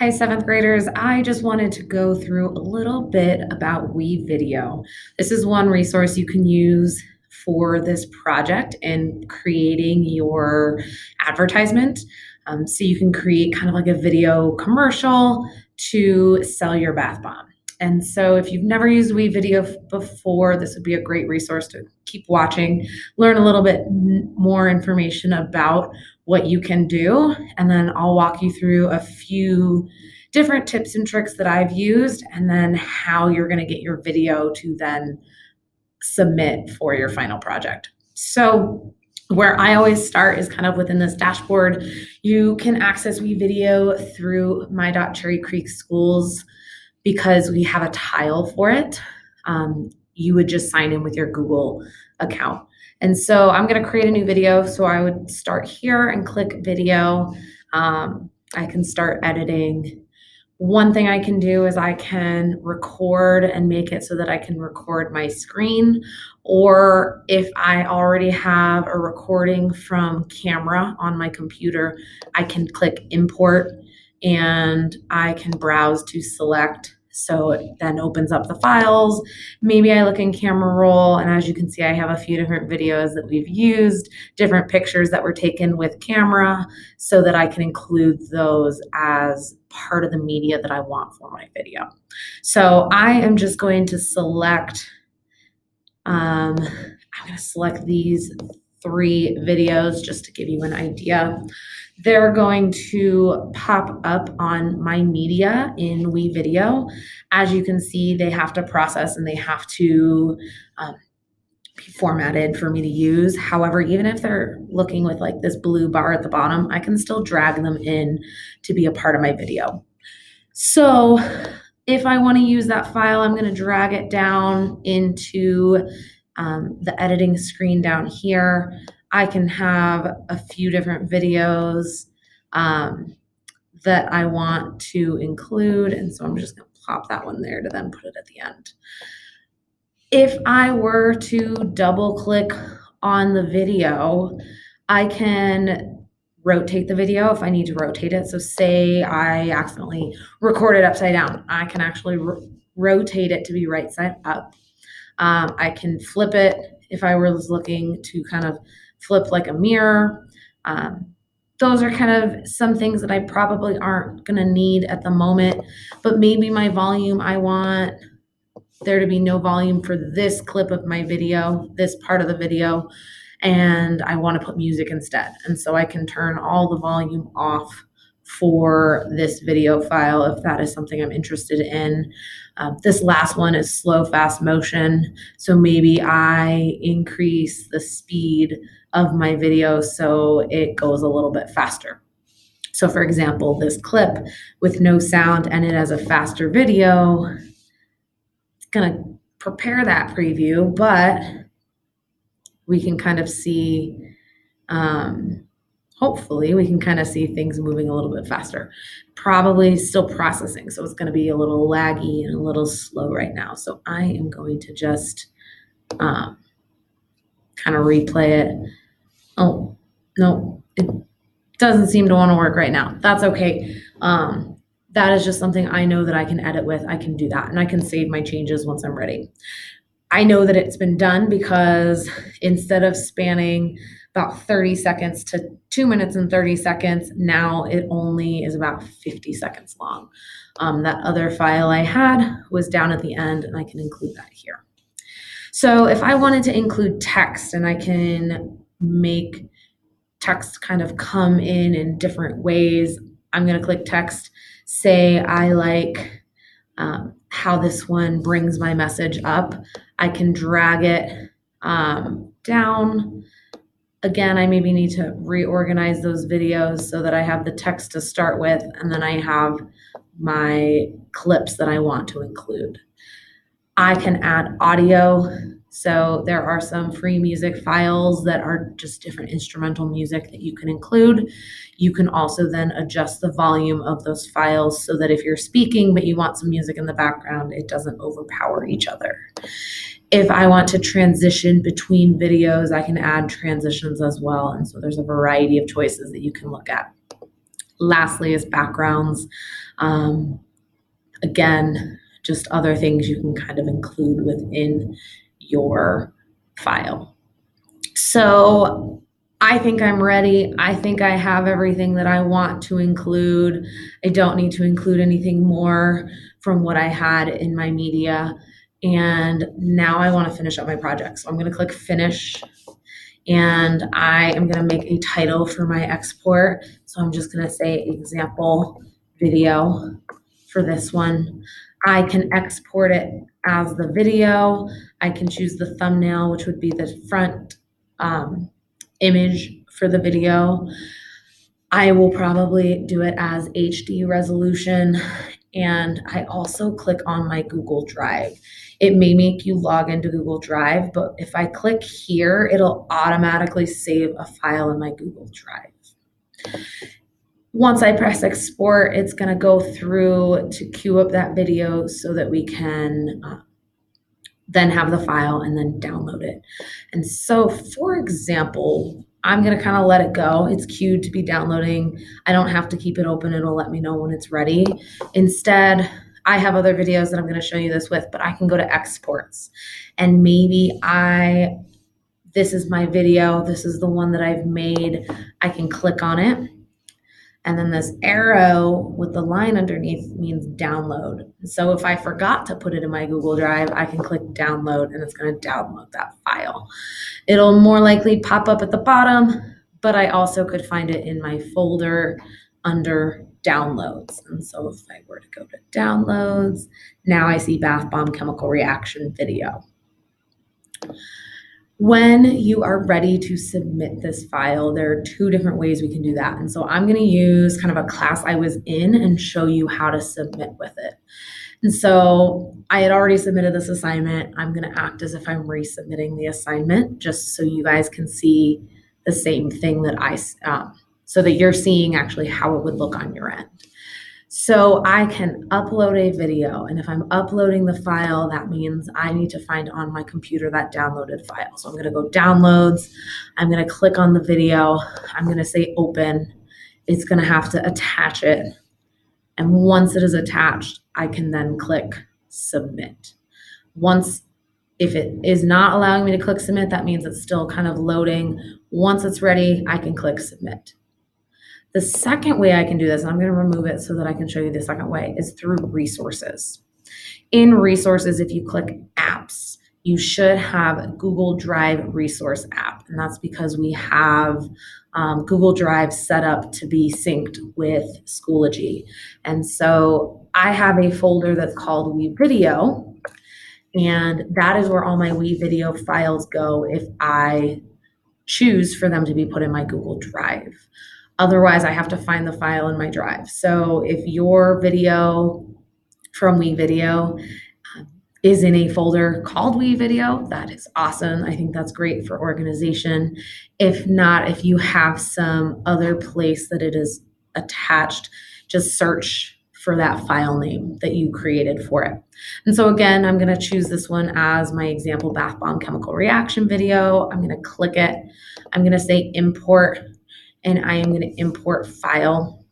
Hi, seventh graders. I just wanted to go through a little bit about WeVideo. This is one resource you can use for this project and creating your advertisement. So you can create kind of like a video commercial to sell your bath bomb. And so if you've never used WeVideo before, this would be a great resource to keep watching, learn a little bit more information about what you can do, and then I'll walk you through a few different tips and tricks that I've used, and then how you're going to get your video to then submit for your final project. So where I always start is kind of within this dashboard. You can access WeVideo through my.Cherry Creek Schools because we have a tile for it. You would just sign in with your Google account. And so I'm going to create a new video. So I would start here and click video. I can start editing. One thing I can do is I can record and make it so that I can record my screen. Or if I already have a recording from camera on my computer, I can click import and I can browse to select. So it then opens up the files. Maybe I look in camera roll, and as you can see, I have a few different videos that we've used, different pictures that were taken with camera, so that I can include those as part of the media that I want for my video. So I am just going to select, I'm going to select these 3 videos just to give you an idea. They're going to pop up on my media in WeVideo. As you can see, they have to process and they have to be formatted for me to use. However, even if they're looking with like this blue bar at the bottom, I can still drag them in to be a part of my video. So if I want to use that file, I'm going to drag it down into the editing screen down here. I can have a few different videos that I want to include. And so I'm just going to pop that one there to then put it at the end. If I were to double click on the video, I can rotate the video if I need to rotate it. So say I accidentally recorded upside down, I can actually rotate it to be right side up. I can flip it if I was looking to kind of flip like a mirror. Those are kind of some things that I probably aren't going to need at the moment, but maybe my volume, I want there to be no volume for this clip of my video, this part of the video, and I want to put music instead. And so I can turn all the volume off for this video file if that is something I'm interested in. This last one is slow fast motion, so maybe I increase the speed of my video so it goes a little bit faster. So for example, this clip with no sound and it as a faster video, it's gonna prepare that preview, but we can kind of see, hopefully we can kind of see things moving a little bit faster. Probably still processing, so it's going to be a little laggy and a little slow right now. So I am going to just kind of replay it. Oh, no, it doesn't seem to want to work right now. That's okay. That is just something I know that I can edit with. I can do that, and I can save my changes once I'm ready. I know that it's been done because instead of spanning about 30 seconds to 2 minutes and 30 seconds, now it only is about 50 seconds long. That other file I had was down at the end, and I can include that here. So if I wanted to include text, and I can make text kind of come in different ways, I'm going to click text. Say I like how this one brings my message up. I can drag it down. Again, I maybe need to reorganize those videos so that I have the text to start with, and then I have my clips that I want to include. I can add audio. So there are some free music files that are just different instrumental music that you can include. You can also then adjust the volume of those files so that if you're speaking but you want some music in the background, it doesn't overpower each other. If I want to transition between videos, I can add transitions as well. And so there's a variety of choices that you can look at. Lastly is backgrounds. Again, just other things you can kind of include within your file. So I think I'm ready. I think I have everything that I want to include. I don't need to include anything more from what I had in my media. And now I want to finish up my project. So I'm going to click finish, and I am going to make a title for my export. So I'm just going to say example video for this one. I can export it as the video. I can choose the thumbnail, which would be the front image for the video. I will probably do it as HD resolution. And I also click on my Google Drive. It may make you log into Google Drive, but if I click here, it'll automatically save a file in my Google Drive. Once I press export, it's going to go through to queue up that video so that we can then have the file and then download it. And so, for example, I'm going to kind of let it go. It's queued to be downloading. I don't have to keep it open. It'll let me know when it's ready. Instead, I have other videos that I'm going to show you this with, but I can go to exports, and maybe this is my video. This is the one that I've made. I can click on it. And then this arrow with the line underneath means download. So if I forgot to put it in my Google Drive, I can click download and it's going to download that file. It'll more likely pop up at the bottom, but I also could find it in my folder under downloads. And so if I were to go to downloads, now I see bath bomb chemical reaction video. When you are ready to submit this file, there are two different ways we can do that. And so I'm going to use kind of a class I was in and show you how to submit with it. And so I had already submitted this assignment. I'm going to act as if I'm resubmitting the assignment just so you guys can see the same thing that so that you're seeing actually how it would look on your end. So I can upload a video, and if I'm uploading the file, that means I need to find on my computer that downloaded file. So I'm going to go downloads. I'm going to click on the video. I'm going to say open. It's going to have to attach it. And once it is attached, I can then click submit. If it is not allowing me to click submit, that means it's still kind of loading. Once it's ready, I can click submit. The second way I can do this, and I'm going to remove it so that I can show you the second way, is through resources. In resources, if you click apps, you should have Google Drive resource app. And that's because we have Google Drive set up to be synced with Schoology. And so I have a folder that's called WeVideo, and that is where all my WeVideo files go if I choose for them to be put in my Google Drive. Otherwise, I have to find the file in my drive. So if your video from WeVideo is in a folder called WeVideo, that is awesome. I think that's great for organization. If not, if you have some other place that it is attached, just search for that file name that you created for it. And so again, I'm going to choose this one as my example bath bomb chemical reaction video. I'm going to click it. I'm going to say import. And I am going to import file.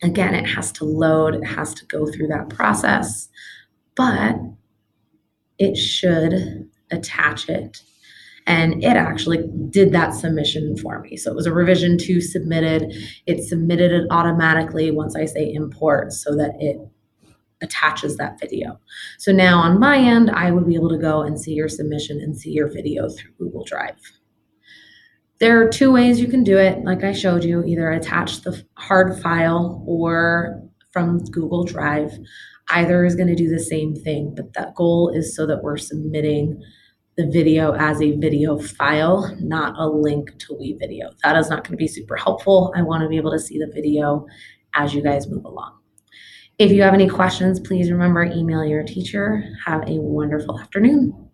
Again, it has to load. It has to go through that process, but it should attach it. And it actually did that submission for me. So it was a revision 2 submitted. It submitted it automatically once I say import so that it attaches that video. So now on my end, I would be able to go and see your submission and see your video through Google Drive. There are 2 ways you can do it, like I showed you, either attach the hard file or from Google Drive. Either is going to do the same thing, but that goal is so that we're submitting the video as a video file, not a link to WeVideo. That is not going to be super helpful. I want to be able to see the video as you guys move along. If you have any questions, please remember, email your teacher. Have a wonderful afternoon.